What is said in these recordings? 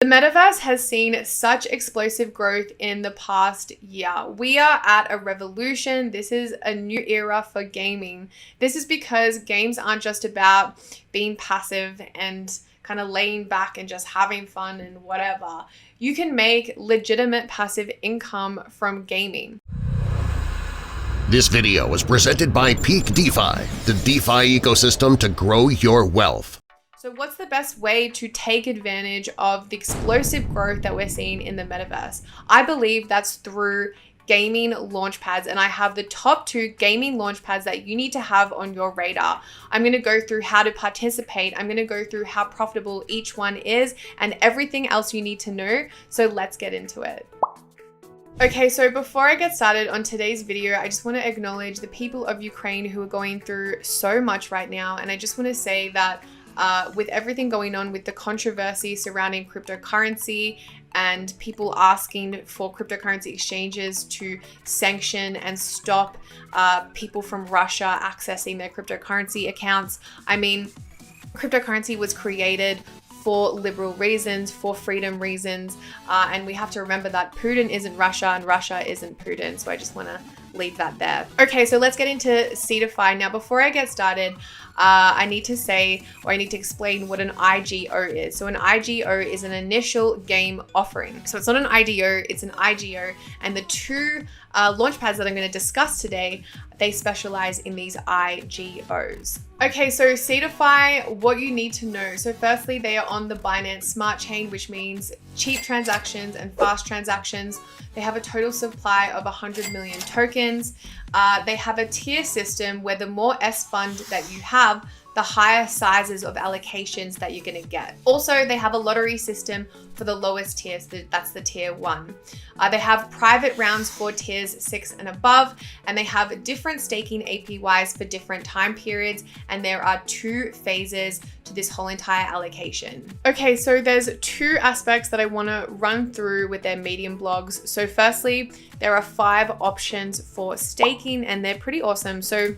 The metaverse has seen such explosive growth in the past year. We are at a revolution. This is a new era for gaming. This is because games aren't just about being passive and kind of laying back and just having fun and whatever. You can make legitimate passive income from gaming. This video was presented by Peak DeFi, the DeFi ecosystem to grow your wealth. So what's the best way to take advantage of the explosive growth that we're seeing in the metaverse? I believe that's through gaming launchpads, and I have the top 2 gaming launchpads that you need to have on your radar. I'm going to go through how to participate. I'm going to go through how profitable each one is and everything else you need to know. So let's get into it. Okay, so before I get started on today's video, I just want to acknowledge the people of Ukraine who are going through so much right now. And I just want to say that with everything going on with the controversy surrounding cryptocurrency and people asking for cryptocurrency exchanges to sanction and stop people from Russia accessing their cryptocurrency accounts. I mean, cryptocurrency was created for liberal reasons, for freedom reasons, and we have to remember that Putin isn't Russia and Russia isn't Putin. So I just want to leave that there. Okay, so let's get into Seedify. Now, before I get started, I need to explain what an IGO is. So an IGO is an initial game offering. So it's not an IDO, it's an IGO. And the 2 launchpads that I'm going to discuss today, they specialize in these IGOs. Okay, so Seedify, what you need to know. So firstly, they are on the Binance Smart Chain, which means cheap transactions and fast transactions. They have a total supply of 100 million tokens. They have a tier system where the more S fund that you have, the higher sizes of allocations that you're going to get. Also, they have a lottery system for the lowest tiers. That's the tier 1. They have private rounds for tiers 6 and above, and they have different staking APYs for different time periods. And there are 2 phases to this whole entire allocation. Okay, so there's 2 aspects that I want to run through with their Medium blogs. So firstly, there are 5 options for staking, and they're pretty awesome. So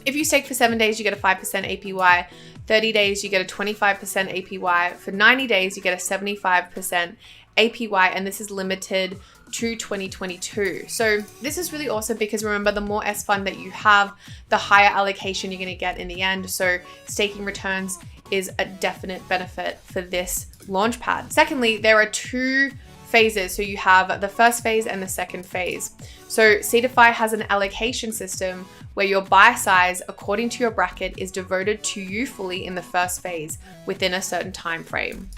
if you stake for 7 days, you get a 5% APY. 30 days, you get a 25% APY. For 90 days, you get a 75% APY, and this is limited to 2022. So this is really awesome because remember, the more S fund that you have, the higher allocation you're going to get in the end. So staking returns is a definite benefit for this launchpad. Secondly, there are 2 phases. So you have the first phase and the second phase. So Seedify has an allocation system where your buy size, according to your bracket, is devoted to you fully in the first phase within a certain time frame.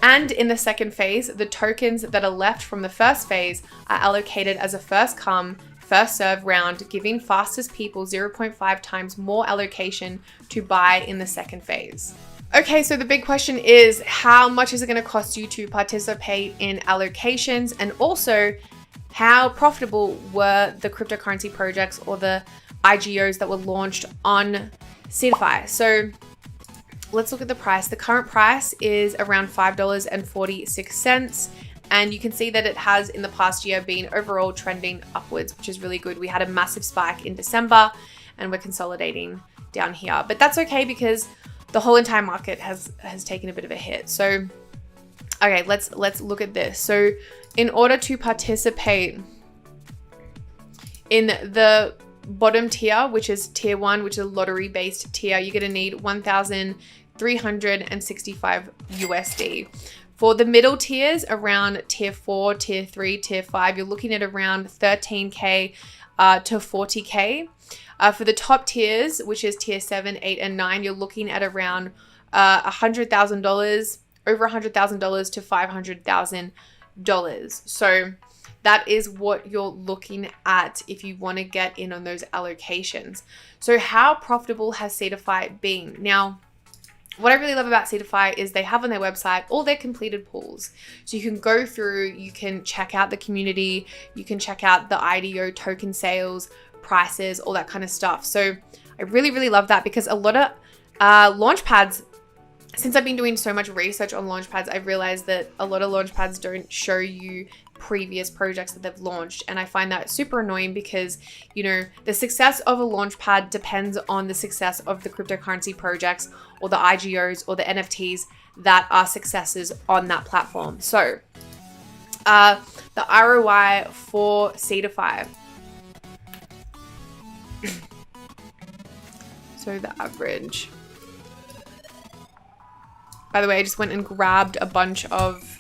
And in the second phase, the tokens that are left from the first phase are allocated as a first come, first serve round, giving fastest people 0.5 times more allocation to buy in the second phase. Okay, so the big question is, how much is it going to cost you to participate in allocations? And also, how profitable were the cryptocurrency projects or the IGOs that were launched on Seedify? So let's look at the price. The current price is around $5.46. And you can see that it has in the past year been overall trending upwards, which is really good. We had a massive spike in December and we're consolidating down here. But that's okay because the whole entire market has taken a bit of a hit. So, okay, let's look at this. So in order to participate in the bottom tier, which is tier 1, which is a lottery-based tier, you're going to need 1,365 USD. For the middle tiers, around tier 4, tier 3, tier 5, you're looking at around 13K to 40K. For the top tiers, which is tier 7, 8, and 9, you're looking at around $100,000, over $100,000 to $500,000. So that is what you're looking at if you want to get in on those allocations. So how profitable has Seedify been? Now, what I really love about Seedify is they have on their website all their completed pools. So you can go through, you can check out the community, you can check out the IDO token sales, prices, all that kind of stuff. So I really, really love that because a lot of launchpads since I've been doing so much research on Launchpads, I've realized that a lot of Launchpads don't show you previous projects that they've launched. And I find that super annoying because, you know, the success of a Launchpad depends on the success of the cryptocurrency projects or the IGOs or the NFTs that are successes on that platform. So the ROI for Seedify. So the average. By the way, I just went and grabbed a bunch of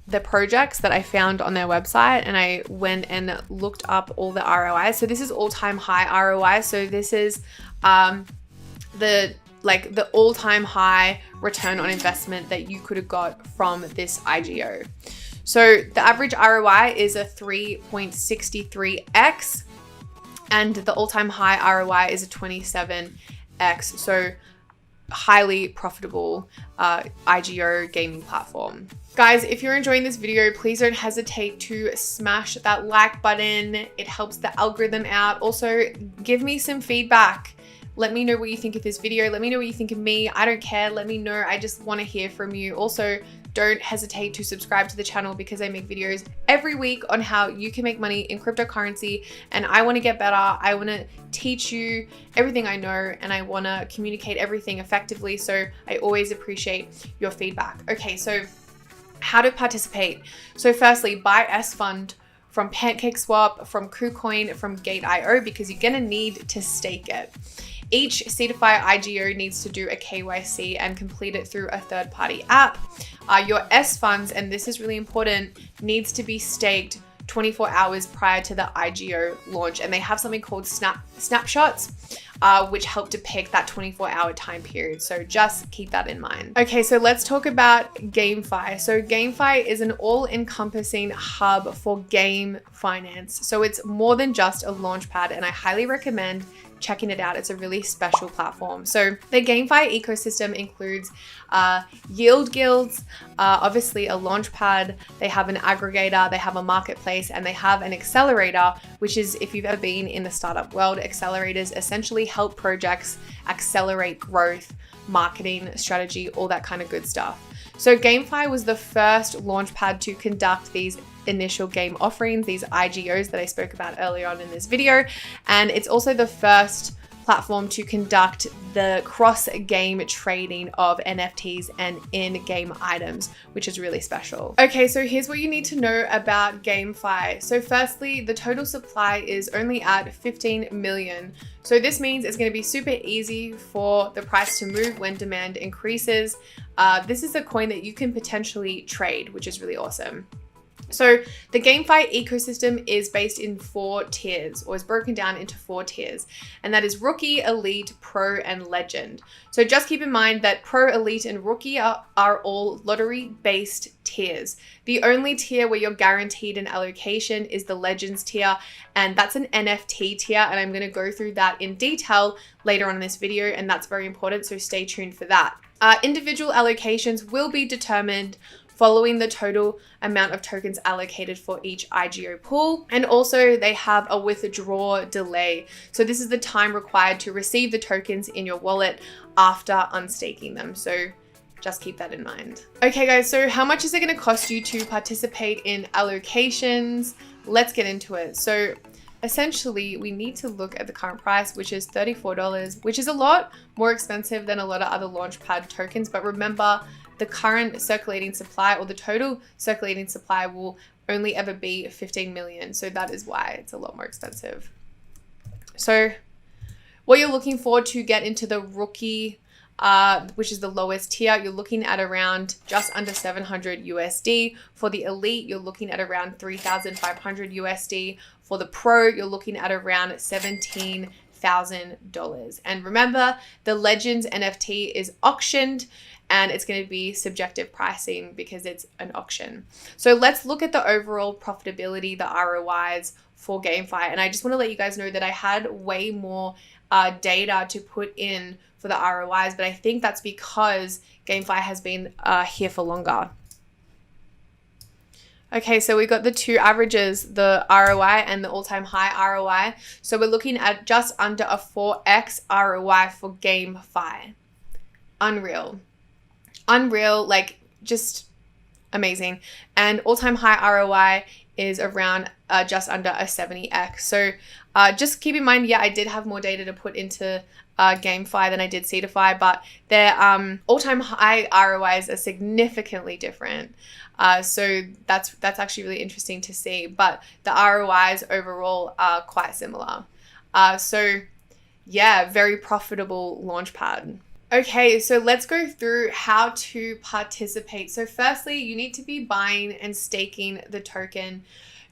the projects that I found on their website, and I went and looked up all the ROI. So this is all-time high ROI. So this is the all-time high return on investment that you could have got from this IGO. So the average ROI is a 3.63x, and the all-time high ROI is a 27x. So highly profitable IGO gaming platform. Guys, if you're enjoying this video, please don't hesitate to smash that like button. It helps the algorithm out. Also, give me some feedback. Let me know what you think of this video. Let me know what you think of me. I don't care. Let me know. I just want to hear from you. Also, don't hesitate to subscribe to the channel because I make videos every week on how you can make money in cryptocurrency, and I want to get better. I want to teach you everything I know, and I want to communicate everything effectively. So I always appreciate your feedback. Okay, so how to participate. So firstly, buy S Fund from PancakeSwap, from KuCoin, from Gate.io, because you're gonna need to stake it. Each Seedify IGO needs to do a KYC and complete it through a third-party app. Your S funds, and this is really important, needs to be staked 24 hours prior to the IGO launch, and they have something called snapshots, which help depict that 24-hour time period. So just keep that in mind. Okay, so let's talk about Gamefi. So Gamefi is an all-encompassing hub for game finance. So it's more than just a launchpad, and I highly recommend checking it out. It's a really special platform. So the Gamefi ecosystem includes yield guilds, obviously a launchpad, they have an aggregator, they have a marketplace, and they have an accelerator, which is, if you've ever been in the startup world, accelerators essentially help projects accelerate growth, marketing, strategy, all that kind of good stuff. So Gamefi was the first launchpad to conduct these initial game offerings, these IGOs that I spoke about earlier on in this video. And it's also the first platform to conduct the cross-game trading of NFTs and in-game items, which is really special. Okay, so here's what you need to know about Gamefi. So firstly, the total supply is only at 15 million. So this means it's going to be super easy for the price to move when demand increases. This is a coin that you can potentially trade, which is really awesome. So the Gamefi ecosystem is based in 4 tiers, or is broken down into 4 tiers, and that is Rookie, Elite, Pro, and Legend. So just keep in mind that Pro, Elite, and Rookie are all lottery-based tiers. The only tier where you're guaranteed an allocation is the Legends tier, and that's an NFT tier, and I'm going to go through that in detail later on in this video, and that's very important, so stay tuned for that. Individual allocations will be determined following the total amount of tokens allocated for each IGO pool. And also they have a withdraw delay. So this is the time required to receive the tokens in your wallet after unstaking them. So just keep that in mind. Okay guys, so how much is it gonna cost you to participate in allocations? Let's get into it. So essentially, we need to look at the current price, which is $34, which is a lot more expensive than a lot of other Launchpad tokens. But remember, the current circulating supply, or the total circulating supply, will only ever be 15 million. So that is why it's a lot more expensive. So what you're looking for to get into the Rookie, which is the lowest tier, you're looking at around just under 700 USD. For the Elite, you're looking at around 3,500 USD. For the Pro, you're looking at around $17,000. And remember, the Legends NFT is auctioned, and it's going to be subjective pricing because it's an auction. So let's look at the overall profitability, the ROIs for Gamefi. And I just want to let you guys know that I had way more data to put in for the ROIs, but I think that's because Gamefi has been here for longer. Okay, so we got the two averages, the ROI and the all-time high ROI. So we're looking at just under a 4x ROI for Gamefi. unreal. Unreal, like just amazing. And all-time high ROI is around just under a 70x. So just keep in mind, yeah, I did have more data to put into Gamefi than I did Seedify, but their all-time high ROIs are significantly different. So that's actually really interesting to see. But the ROIs overall are quite similar. So yeah, very profitable Launchpad. Okay, so let's go through how to participate. So firstly, you need to be buying and staking the token.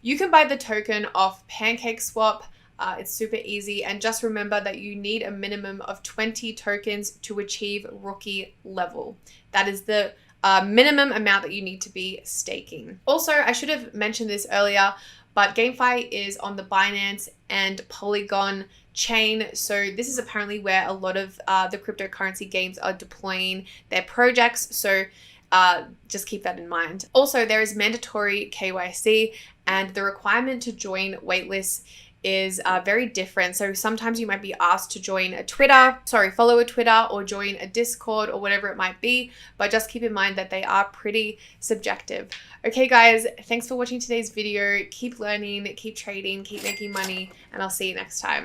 You can buy the token off PancakeSwap. It's super easy. And just remember that you need a minimum of 20 tokens to achieve rookie level. That is the minimum amount that you need to be staking. Also, I should have mentioned this earlier, but Gamefi is on the Binance and Polygon chain. So this is apparently where a lot of the cryptocurrency games are deploying their projects. So just keep that in mind. Also, there is mandatory KYC, and the requirement to join waitlists is very different. So sometimes you might be asked to follow a Twitter or join a Discord or whatever it might be, but just keep in mind that they are pretty subjective. Okay guys, thanks for watching today's video. Keep learning, keep trading, keep making money, and I'll see you next time.